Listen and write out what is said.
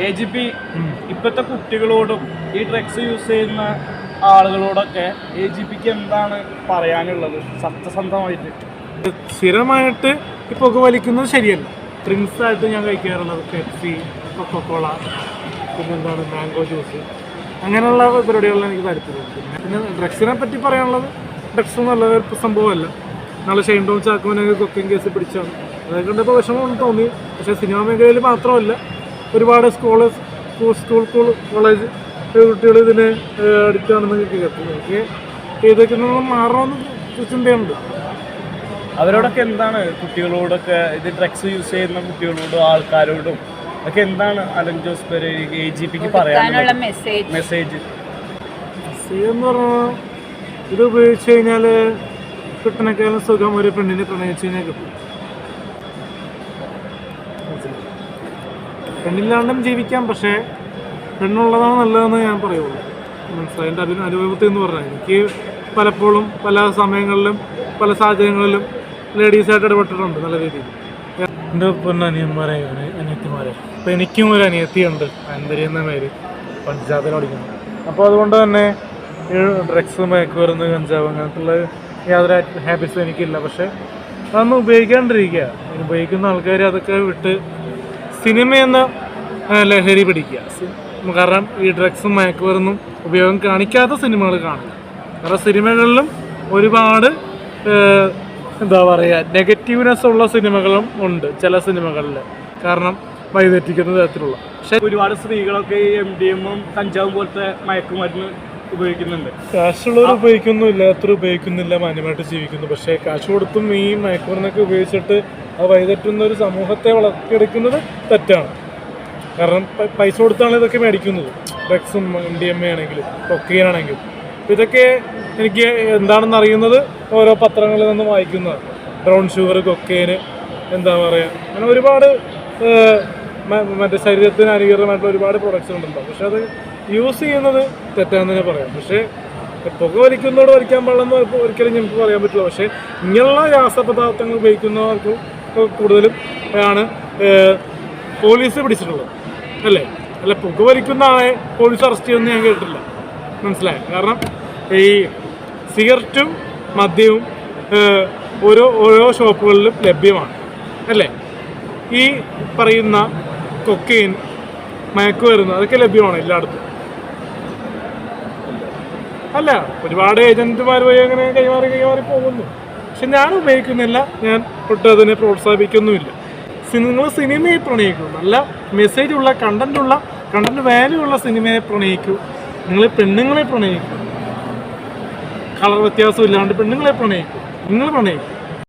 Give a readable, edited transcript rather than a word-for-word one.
AGP ഇപ്പോഴത്തെ കുട്ടികളോടും ഈ drugs use ചെയ്യുന്ന ആളുകളോടൊക്കെ AGPക്ക് എന്താണ് പറയാനുള്ളത് സത്യസന്ധമായിട്ട്? സ്ഥിരമായിട്ട് ഈ പുക വലിക്കുന്നത് ശരിയല്ല. ഡ്രിങ്ക്സായിട്ട് ഞാൻ കഴിക്കാറുള്ളത് പെപ്സി, കൊക്കോക്കോള, പിന്നെന്താണ് മാംഗോ ജ്യൂസ്, അങ്ങനെയുള്ള പരിപാടികളിൽ എനിക്ക് താല്പര്യമുണ്ട്. പിന്നെ ഡ്രഗ്സിനെ പറ്റി പറയാനുള്ളത്, ഡ്രഗ്സ് നല്ലൊരു സംഭവമല്ല. നാളെ ഷൈൻ ടോം ചാക്കോനൊക്കെ കൊക്കൈൻ കേസ് പിടിച്ചാണ്, അതൊക്കെ കണ്ടപ്പോൾ വിഷമം തോന്നി. പക്ഷേ സിനിമാ മേഖലയിൽ മാത്രമല്ല, ഒരുപാട് സ്കൂൾ കോളേജ് കുട്ടികൾ ഇതിന് അഡിക്റ്റാണെന്ന് കേൾക്കുന്നു. എനിക്ക് ഇതൊക്കെ മാറണമെന്ന് ചിന്തയുണ്ട്. അവരോടൊക്കെ എന്താണ്, കുട്ടികളോടൊക്കെ ഇത് ഡ്രഗ്സ് യൂസ് ചെയ്യുന്ന കുട്ടികളോടും ആൾക്കാരോടും ഒക്കെ എന്താണ് അലൻ ജോസ് പെരേരയ്ക്ക് AGPക്ക് പറയാനുള്ള മെസ്സേജ് എന്ന് പറഞ്ഞാൽ, ഇത് ഉപയോഗിച്ച് കഴിഞ്ഞാൽ കിട്ടണേക്കാളും സുഖം ഒരു പെണ്ണിനെ പ്രണയിച്ചു കഴിഞ്ഞാൽ കിട്ടും. പെണ്ണില്ലാണ്ടും ജീവിക്കാം, പക്ഷേ പെണ്ണുള്ളതാണ് നല്ലതെന്ന് ഞാൻ പറയുള്ളൂ. മനസ്സിലായി? എൻ്റെ അനുഭവത്തിൽ എന്ന് പറഞ്ഞാൽ, എനിക്ക് പലപ്പോഴും പല സമയങ്ങളിലും പല സാഹചര്യങ്ങളിലും ലേഡീസായിട്ട് ഇടപെട്ടിട്ടുണ്ട് നല്ല രീതിയിൽ. എൻ്റെ പൊന്നനിയന്മാരെ അനിയത്തിമാരെ, ഇപ്പോൾ എനിക്കും ഒരു അനിയത്തിയുണ്ട്, അൻപരി എന്ന പേര്, പഞ്ചാബിൽ പഠിക്കുന്നു. അപ്പോൾ അതുകൊണ്ട് തന്നെ ഈ ഡ്രഗ്സ്, മയക്കുമരുന്ന്, കഞ്ചാവ് അങ്ങനത്തുള്ള യാതൊരു ഹാബിറ്റ്സും എനിക്കില്ല. പക്ഷേ അതൊന്നും ഉപയോഗിക്കാണ്ടിരിക്കുക. ഉപയോഗിക്കുന്ന ആൾക്കാർ അതൊക്കെ വിട്ട് സിനിമയെന്ന ലഹരി പിടിക്കുക. കാരണം ഈ ഡ്രഗ്സും മയക്കുമരുന്നും ഉപയോഗം കാണിക്കാത്ത സിനിമകൾ കാണുക. കാരണം സിനിമകളിലും ഒരുപാട് എന്താ പറയുക, നെഗറ്റീവ്നെസ് ഉള്ള സിനിമകളും ഉണ്ട് ചില സിനിമകളിൽ, കാരണം വഴിതെറ്റിക്കുന്ന തരത്തിലുള്ള. പക്ഷേ ഒരുപാട് സ്ത്രീകളൊക്കെ ഈ MDMA കഞ്ചാവും പോലത്തെ മയക്കുമരുന്ന് ഉപയോഗിക്കുന്നുണ്ട്. കാശുള്ളവർ ഉപയോഗിക്കുന്നു, ഇല്ലാത്തവർ ഉപയോഗിക്കുന്നില്ല, മാന്യമായിട്ട് ജീവിക്കുന്നു. പക്ഷേ കാശ് കൊടുത്തും ഈ മയക്കുമരുന്നൊക്കെ ഉപയോഗിച്ചിട്ട് അത് വഴിതെറ്റുന്ന ഒരു സമൂഹത്തെ വളർത്തിയെടുക്കുന്നത് തെറ്റാണ്. കാരണം പൈസ കൊടുത്താണ് ഇതൊക്കെ മേടിക്കുന്നത്. ഡ്രഗ്സും MDMA ആണെങ്കിലും കൊക്കൈൻ ആണെങ്കിലും. ഇതൊക്കെ എനിക്ക് എന്താണെന്ന് അറിയുന്നത് ഓരോ പത്രങ്ങളിൽ നിന്ന് വായിക്കുന്നതാണ്. ബ്രൗൺ ഷുഗർ, കൊക്കൈന്, എന്താ പറയുക, അങ്ങനെ ഒരുപാട് മറ്റേ ശരീരത്തിന് അനുകരണമായിട്ടുള്ള ഒരുപാട് പ്രൊഡക്ട്സ് ഉണ്ടല്ലോ. പക്ഷെ അത് യൂസ് ചെയ്യുന്നത് തെറ്റാന്ന് തന്നെ പറയാം. പക്ഷേ പുക വലിക്കുന്നതോട് വലിക്കാൻ പാടില്ലെന്ന് ഒരിക്കലും ഞങ്ങൾക്ക് പറയാൻ പറ്റില്ല. പക്ഷേ ഇങ്ങനെയുള്ള രാസപദാർത്ഥങ്ങൾ ഉപയോഗിക്കുന്നവർക്ക് കൂടുതലും ആണ് പോലീസ് പിടിച്ചിട്ടുള്ളത്, അല്ലേ? അല്ല, പുക വലിക്കുന്ന ആളെ പോലീസ് അറസ്റ്റ് ചെയ്യുമെന്ന് ഞാൻ കേട്ടിട്ടില്ല. മനസ്സിലായി? കാരണം ഈ സിഗരറ്റും മദ്യവും ഓരോ ഷോപ്പുകളിലും ലഭ്യമാണ്, അല്ലേ? ഈ പറയുന്ന കൊക്കൈൻ, മയക്കുമരുന്ന്, അതൊക്കെ ലഭ്യമാണ് എല്ലായിടത്തും, അല്ല? ഒരുപാട് ഏജന്റുമാർ വഴി അങ്ങനെ കൈമാറി പോകുന്നു. പക്ഷെ ഞാൻ ഉപയോഗിക്കുന്നില്ല, ഞാൻ ഒട്ടും അതിനെ പ്രോത്സാഹിപ്പിക്കുന്നുമില്ല. നിങ്ങൾ സിനിമയെ പ്രണയിക്കൂ, നല്ല മെസ്സേജുള്ള കണ്ടന്റ് വാല്യൂ ഉള്ള സിനിമയെ പ്രണയിക്കൂ. നിങ്ങൾ പെണ്ണുങ്ങളെ പ്രണയിക്കൂ, കളർ വ്യത്യാസം ഇല്ലാണ്ട് പെണ്ണുങ്ങളെ പ്രണയിക്കൂ, നിങ്ങൾ പ്രണയിക്കൂ.